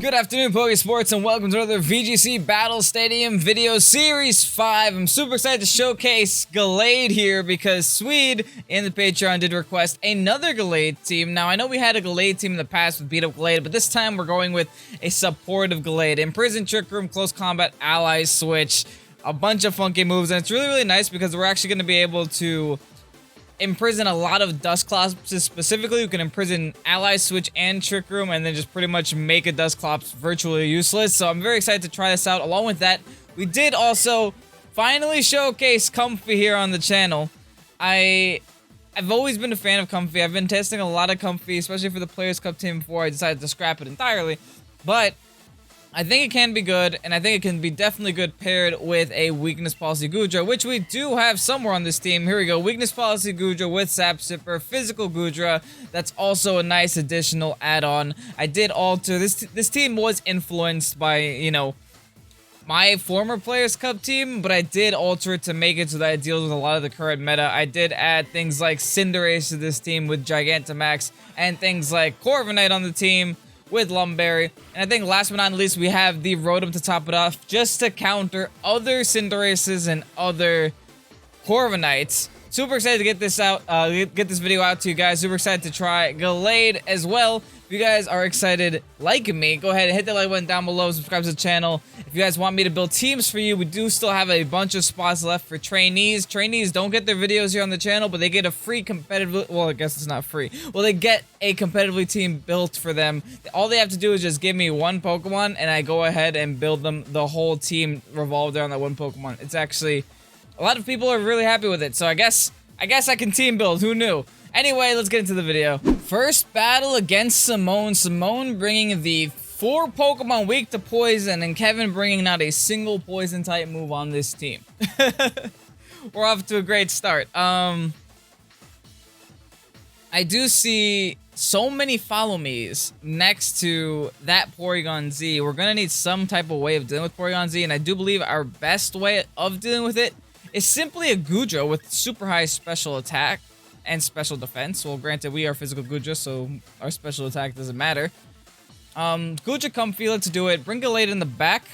Good afternoon, Pokésports, and welcome to another VGC Battle Stadium video series 5. I'm super excited to showcase Gallade here because Swede in the Patreon did request another Gallade team. Now, I know we had a Gallade team in the past with Beat Up Gallade, but this time we're going with a supportive Gallade. Imprison, Trick Room, Close Combat, Ally Switch, a bunch of funky moves, and it's really nice because we're actually going to be able to imprison a lot of Dusclops. Specifically, we can imprison Ally Switch and Trick Room and then just pretty much make a Dusclops virtually useless. So I'm very excited to try this out. Along with that, we did also finally showcase COMFEY here on the channel. I've always been a fan of COMFEY. I've been testing a lot of COMFEY, especially for the Players Cup team before I decided to scrap it entirely. But I think it can be good, and I think it can be definitely good paired with a Weakness Policy GOODRA, which we do have somewhere on this team. Here we go, Weakness Policy GOODRA with Sap Sipper, Physical GOODRA. That's also a nice additional add-on. I did alter, this team was influenced by, you know, my former Players Cup team, but I did alter it to make it so that it deals with a lot of the current meta. I did add things like Cinderace to this team with Gigantamax, and things like Corviknight on the team with Lumberry. And I think last but not least, we have the Rotom to top it off, just to counter other Cinderaces and other Corviknights. Super excited to get this out, get this video out to you guys. Super excited to try Gallade as well. If you guys are excited like me, go ahead and hit that like button down below, subscribe to the channel. If you guys want me to build teams for you, we do still have a bunch of spots left for trainees. Trainees don't get their videos here on the channel, but they get a free competitive, well, I guess it's not free. Well, they get a competitively team built for them. All they have to do is just give me one Pokemon, and I go ahead and build them the whole team revolved around that one Pokemon. It's actually, a lot of people are really happy with it, so I guess I can team build. Who knew? Anyway, let's get into the video. First battle against Simone. Simone bringing the 4 Pokemon weak to poison, and Kevin bringing not a single poison type move on this team. We're off to a great start. I do see so many follow me's next to that Porygon Z. We're gonna need some type of way of dealing with Porygon Z, and I do believe our best way of dealing with it is simply a GOODRA with super high special attack and special defense. Well, granted, we are physical GOODRA, so our special attack doesn't matter. GOODRA Comfey, let's do it. Bring Gallade in the back.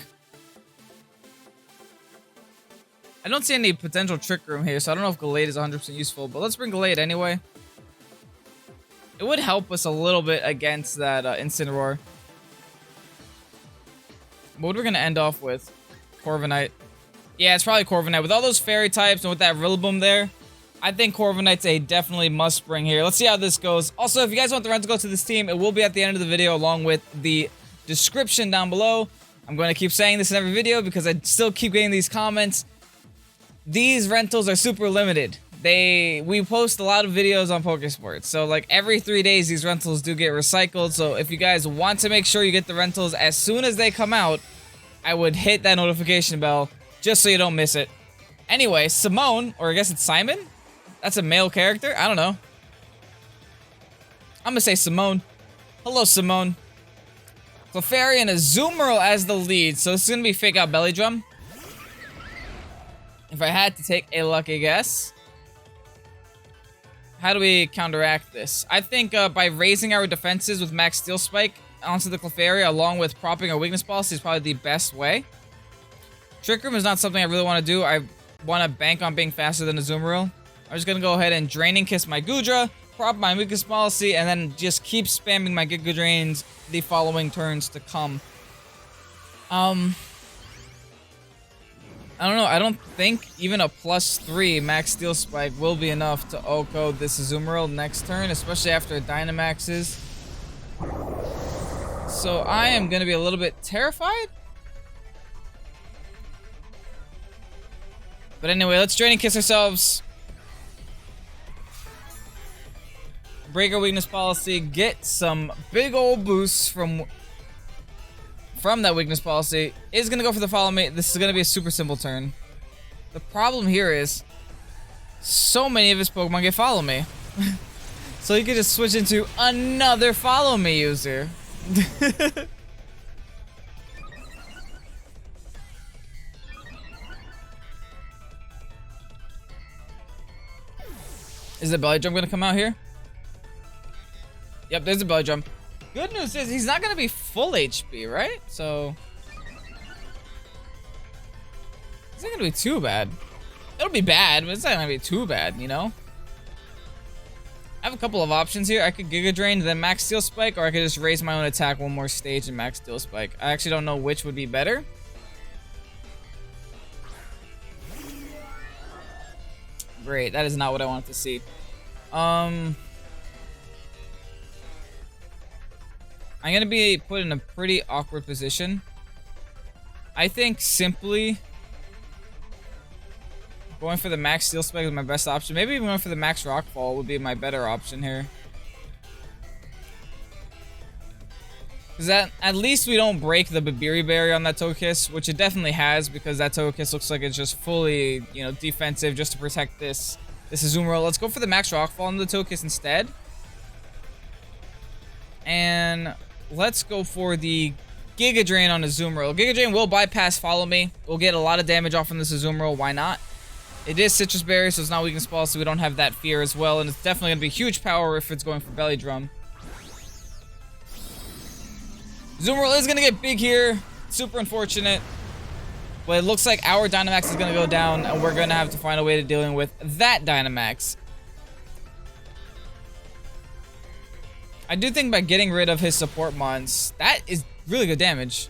I don't see any potential Trick Room here, so I don't know if Gallade is 100% useful, but let's bring Gallade anyway. It would help us a little bit against that Incineroar. What are we going to end off with? Corviknight. Yeah, it's probably Corviknight. With all those fairy types and with that Rillaboom there, I think Corviknight's a definitely must bring here. Let's see how this goes. Also, if you guys want the rental go to this team, it will be at the end of the video along with the description down below. I'm going to keep saying this in every video because I still keep getting these comments. These rentals are super limited. We post a lot of videos on Pokésports, so like every 3 days these rentals do get recycled. So if you guys want to make sure you get the rentals as soon as they come out, I would hit that notification bell just so you don't miss it. Anyway, Simone, or I guess it's Simon? That's a male character? I don't know. I'm gonna say Simone. Hello, Simone. Clefairy and a Azumarill as the lead, so this is gonna be Fake Out Belly Drum. If I had to take a lucky guess. How do we counteract this? I think by raising our defenses with Max Steel Spike onto the Clefairy, along with propping our weakness policy, is probably the best way. Trick Room is not something I really want to do. I want to bank on being faster than a Azumarill. I'm just going to go ahead and Draining Kiss my GOODRA, prop my weakness policy, and then just keep spamming my Giga Drains the following turns to come. I don't know. I don't think even a +3 Max Steel Spike will be enough to OHKO this Azumarill next turn, especially after it Dynamaxes. So I am going to be a little bit terrified. But anyway, let's Draining Kiss ourselves. Break our weakness policy, get some big old boosts from that weakness policy. Is gonna go for the follow me. This is gonna be a super simple turn. The problem here is so many of his Pokemon get follow me. So you can just switch into another follow me user. Is the Belly Drum gonna come out here? Yep, there's a Belly Drum. Good news is he's not going to be full HP, right? So it's not gonna be too bad. It'll be bad, but it's not gonna be too bad, you know? I have a couple of options here. I could Giga Drain, then Max Steel Spike, or I could just raise my own attack one more stage and Max Steel Spike. I actually don't know which would be better. Great, that is not what I wanted to see. I'm gonna be put in a pretty awkward position. I think simply going for the Max Steel Spike is my best option. Maybe even going for the Max Rockfall would be my better option here. Because that, at least we don't break the Babiri Berry on that Togekiss, which it definitely has, because that Togekiss looks like it's just fully, you know, defensive just to protect this Azumarill. Let's go for the Max Rockfall on the Togekiss instead. And let's go for the Giga Drain on Azumarill. Giga Drain will bypass Follow Me. We'll get a lot of damage off on this Azumarill. Why not? It is Citrus Berry, so it's not Weakness Ball, so we don't have that fear as well. And it's definitely going to be huge power if it's going for Belly Drum. Azumarill is going to get big here. Super unfortunate. But it looks like our Dynamax is going to go down, and we're going to have to find a way to dealing with that Dynamax. I do think by getting rid of his support mons, that is really good damage.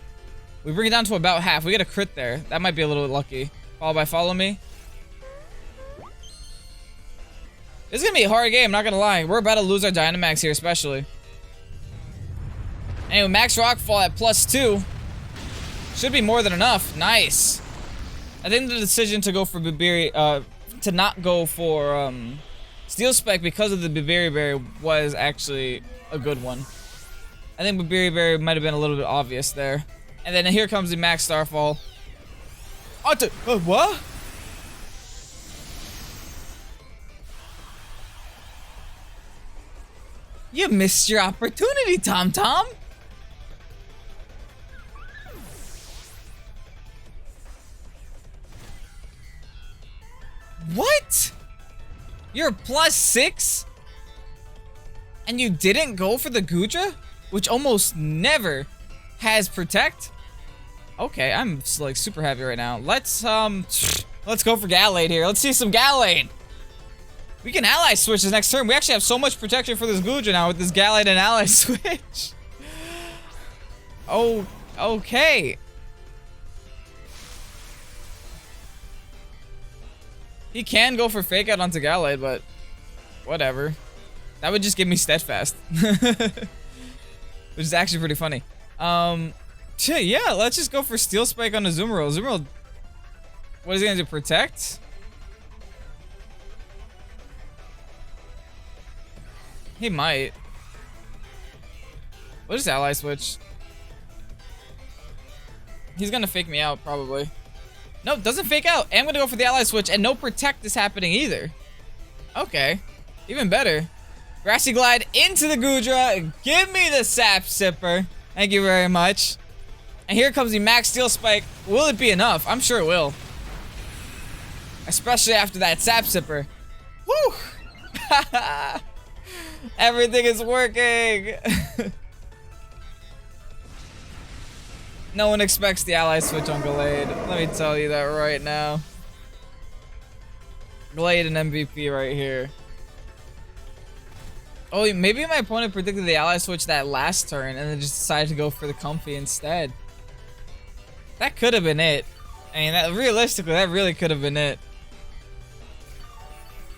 We bring it down to about half. We get a crit there. That might be a little bit lucky. Followed by Follow Me. This is going to be a hard game, not going to lie. We're about to lose our Dynamax here, especially. Anyway, Max Rockfall at +2. Should be more than enough. Nice. I think the decision to go for Babiri, to not go for Steel Spike because of the Babiri Berry was actually a good one. I think Babiri Berry might have been a little bit obvious there. And then here comes the Max Starfall. What? You missed your opportunity, Tom Tom. What? You're +6? And you didn't go for the GOODRA? Which almost never has Protect? Okay, I'm like super happy right now. Let's go for Gallade here. Let's see some Gallade. We can ally switch this next turn. We actually have so much protection for this GOODRA now with this Gallade and ally switch. Oh, okay. He can go for Fake Out onto Gallade, but whatever. That would just give me Steadfast. Which is actually pretty funny. Yeah, let's just go for Steel Spike on Azumarill. Azumarill, what is he gonna do? Protect? He might. What is ally switch? He's gonna fake me out, probably. Nope, doesn't fake out. And I'm gonna go for the ally switch, and no Protect is happening either. Okay, even better. Grassy Glide into the GOODRA. Give me the Sap Sipper. Thank you very much. And here comes the Max Steel Spike. Will it be enough? I'm sure it will. Especially after that Sap Sipper. Woo! Everything is working. No one expects the ally switch on Gallade. Let me tell you that right now. Gallade and MVP right here. Oh, maybe my opponent predicted the ally switch that last turn and then just decided to go for the Comfey instead. That could have been it. I mean, realistically, that really could have been it.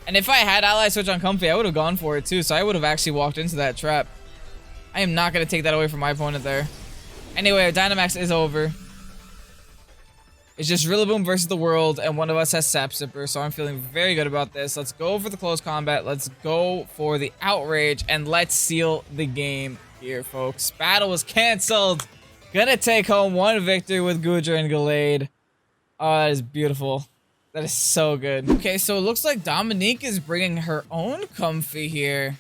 And if I had ally switch on Comfey, I would have gone for it too, so I would have actually walked into that trap. I am not going to take that away from my opponent there. Anyway, our Dynamax is over. It's just Rillaboom versus the world, and one of us has Sap Sipper, so I'm feeling very good about this. Let's go for the close combat. Let's go for the outrage, and let's seal the game here, folks. Battle was canceled. Gonna take home one victory with GOODRA and Gallade. Oh, that is beautiful. That is so good. Okay, so it looks like Dominique is bringing her own Comfey here.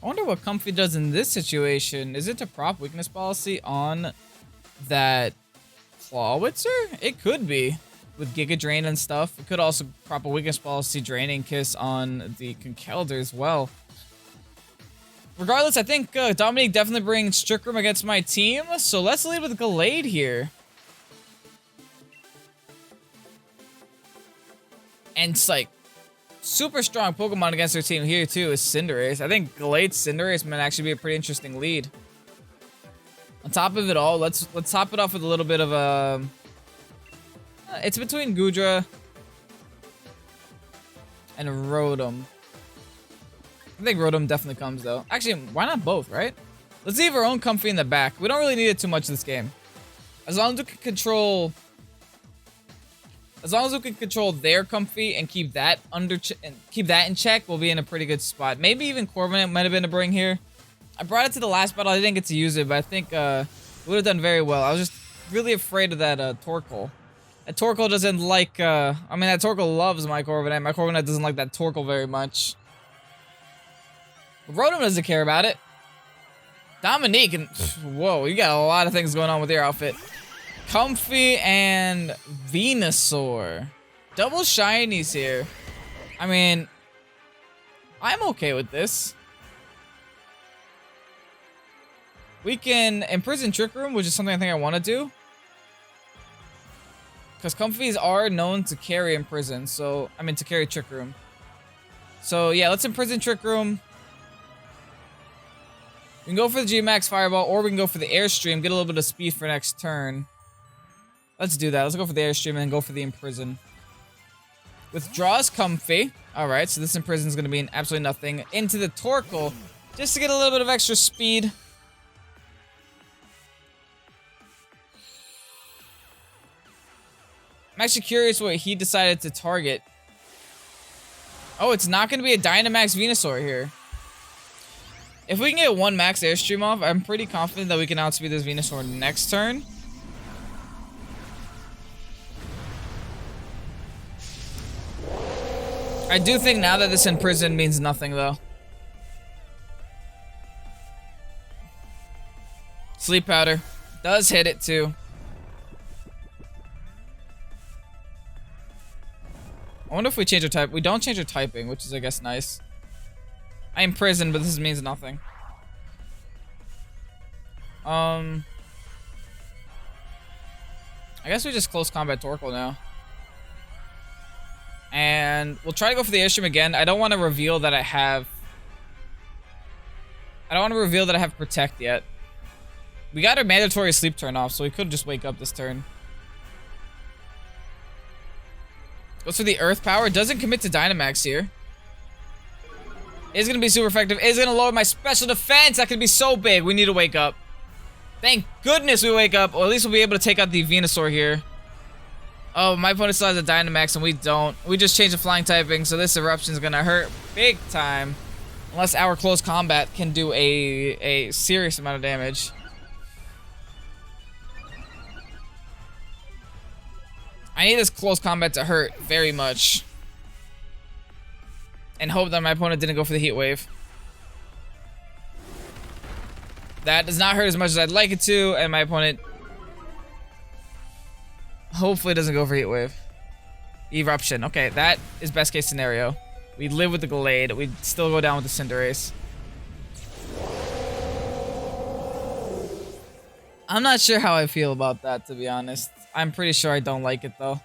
I wonder what Comfey does in this situation. Is it to prop weakness policy on that Clawitzer? It could be. With Giga Drain and stuff. It could also prop a weakness policy Draining Kiss on the Conkeldurr as well. Regardless, I think Dominique definitely brings Trick Room against my team. So let's lead with Gallade here. And it's like super strong Pokemon against their team here too is Cinderace. I think Gallade Cinderace might actually be a pretty interesting lead. On top of it all, let's top it off with a little bit of a... it's between GOODRA and Rotom. I think Rotom definitely comes though. Actually, why not both, right? Let's leave our own Comfey in the back. We don't really need it too much this game. As long as we can control... As long as we can control their Comfey and keep that in check, we'll be in a pretty good spot. Maybe even Corviknight might have been a bring here. I brought it to the last battle. I didn't get to use it, but I think it would have done very well. I was just really afraid of that Torkoal. That Torkoal doesn't like... I mean, that Torkoal loves my Corviknight. My Corviknight doesn't like that Torkoal very much. But Rotom doesn't care about it. Dominique, and whoa, you got a lot of things going on with your outfit. Comfey and Venusaur. Double shinies here. I mean, I'm okay with this. We can imprison Trick Room, which is something I think I want to do. Because Comfeys are known to carry Imprison, so... I mean, to carry Trick Room. So, yeah, let's imprison Trick Room. We can go for the G-Max Fireball, or we can go for the Airstream, get a little bit of speed for next turn. Let's do that. Let's go for the Airstream and then go for the Imprison. Withdraws Comfey. Alright, so this Imprison is going to be absolutely nothing. Into the Torkoal, just to get a little bit of extra speed. I'm actually curious what he decided to target. Oh, it's not going to be a Dynamax Venusaur here. If we can get one max Airstream off, I'm pretty confident that we can outspeed this Venusaur next turn. I do think now that this Imprison means nothing, though. Sleep Powder. Does hit it, too. I wonder if we change our type. We don't change our typing, which is, I guess, nice. I Imprison, but this means nothing. I guess we just close combat Torkoal now. And we'll try to go for the Airstream again. I don't want to reveal that I have... Protect yet. We got our mandatory sleep turn off, so we could just wake up this turn. Goes for the Earth Power. Doesn't commit to Dynamax here. Is going to be super effective. Is going to lower my special defense. That could be so big. We need to wake up. Thank goodness we wake up. Or at least we'll be able to take out the Venusaur here. Oh, my opponent still has a Dynamax and we don't. We just changed the flying typing, so this Eruption is going to hurt big time. Unless our close combat can do a serious amount of damage. I need this close combat to hurt very much. And hope that my opponent didn't go for the Heat Wave. That does not hurt as much as I'd like it to, and my opponent hopefully doesn't go for Heat Wave. Eruption. Okay, that is best case scenario. We live with the Gallade. We still go down with the Cinderace. I'm not sure how I feel about that, to be honest. I'm pretty sure I don't like it, though.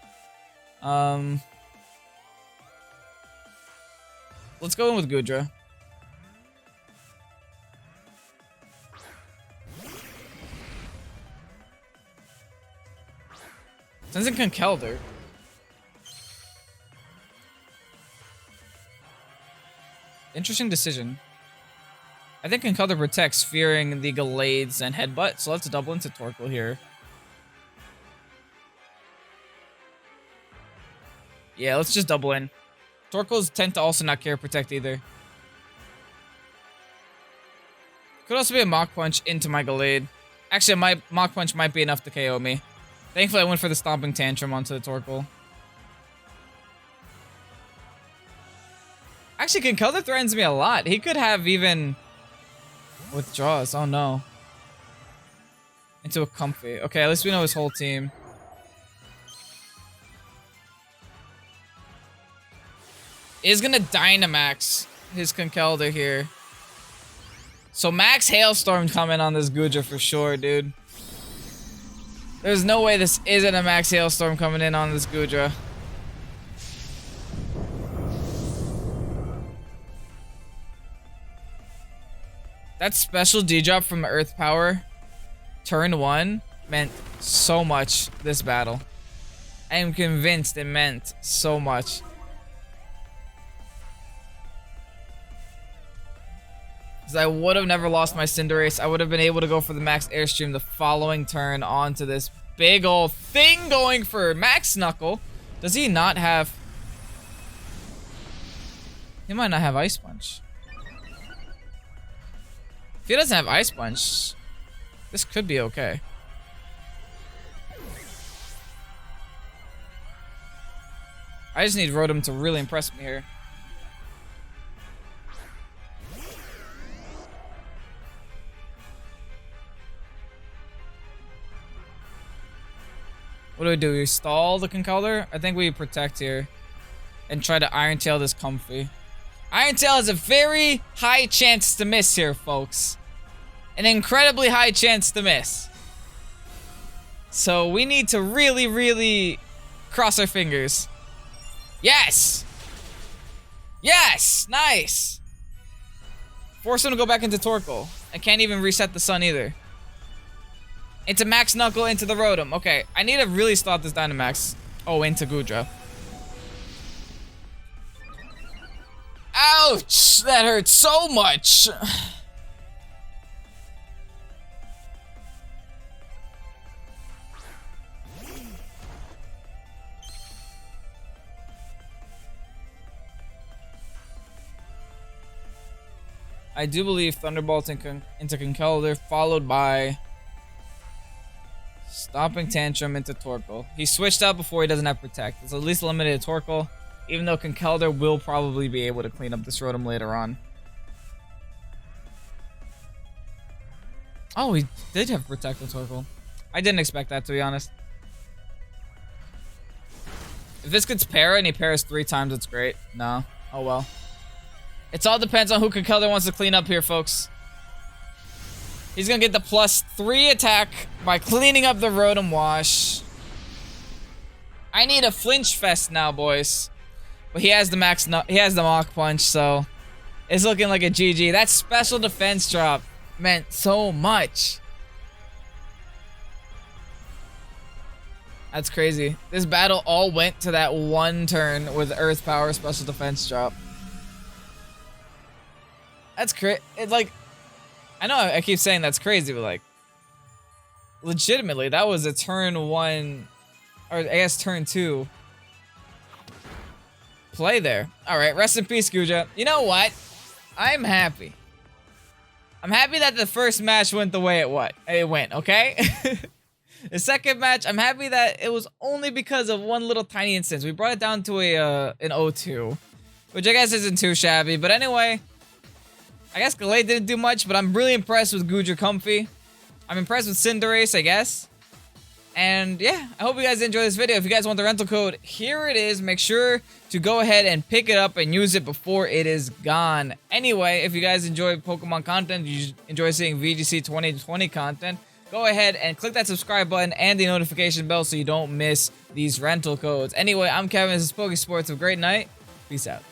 Let's go in with GOODRA. Sends in Conkeldurr. Interesting decision. I think Conkeldurr protects, fearing the Gallades and Headbutt, so let's double into Torkoal here. Yeah, let's just double in. Torkoals tend to also not care Protect either. Could also be a Mach Punch into my Gallade. Actually, my Mach Punch might be enough to KO me. Thankfully, I went for the Stomping Tantrum onto the Torkoal. Actually, Conkeldurr threatens me a lot. He could have even withdraws. Oh no. Into a Comfey. Okay, at least we know his whole team. Is gonna Dynamax his Conkeldurr here. So max Hailstorm coming on this GOODRA for sure, dude. There's no way this isn't a max Hailstorm coming in on this GOODRA. That special D-drop from Earth Power, turn 1, meant so much this battle. I am convinced it meant so much. Because I would have never lost my Cinderace. I would have been able to go for the max Airstream the following turn onto this big old thing going for max Knuckle. Does he not have... He might not have Ice Punch. If he doesn't have Ice Punch, this could be okay. I just need Rotom to really impress me here. What do? We stall the Conkeldurr? I think we protect here. And try to Iron Tail this Comfey. Iron Tail has a very high chance to miss here, folks. An incredibly high chance to miss. So we need to really, really cross our fingers. Yes! Yes! Nice! Force him to go back into Torkoal. I can't even reset the sun either. Into Max Knuckle, into the Rotom. Okay, I need to really stop this Dynamax. Oh, into GOODRA. Ouch! That hurts so much! I do believe Thunderbolt into Conkeldurr, followed by Stomping Tantrum into Torkoal. He switched out before he doesn't have Protect. It's at least eliminated Torkoal, even though Conkeldurr will probably be able to clean up this Rotom later on. Oh, he did have Protect with Torkoal. I didn't expect that, to be honest. If this gets Para and he pairs 3 times, it's great. No. Oh well. It all depends on who Conkeldurr wants to clean up here, folks. He's gonna get the +3 attack by cleaning up the Rotom Wash. I need a flinch fest now, boys. But he has the he has the Mach Punch, so it's looking like a GG. That special defense drop meant so much. That's crazy. This battle all went to that one turn with Earth Power special defense drop. That's crazy. It's like, I know I keep saying that's crazy, but like, legitimately, that was a turn 1, or I guess turn 2 play there. All right, rest in peace, GOODRA. You know what? I'm happy. I'm happy that the first match went the way it went, okay? The second match, I'm happy that it was only because of one little tiny instance. We brought it down to an 0-2, which I guess isn't too shabby, but anyway, I guess Gallade didn't do much, but I'm really impressed with GOODRA Comfey. I'm impressed with Cinderace, I guess. And yeah, I hope you guys enjoyed this video. If you guys want the rental code, here it is. Make sure to go ahead and pick it up and use it before it is gone. Anyway, if you guys enjoy Pokemon content, you enjoy seeing VGC 2020 content, go ahead and click that subscribe button and the notification bell so you don't miss these rental codes. Anyway, I'm Kevin. This is Pokesports. Have a great night. Peace out.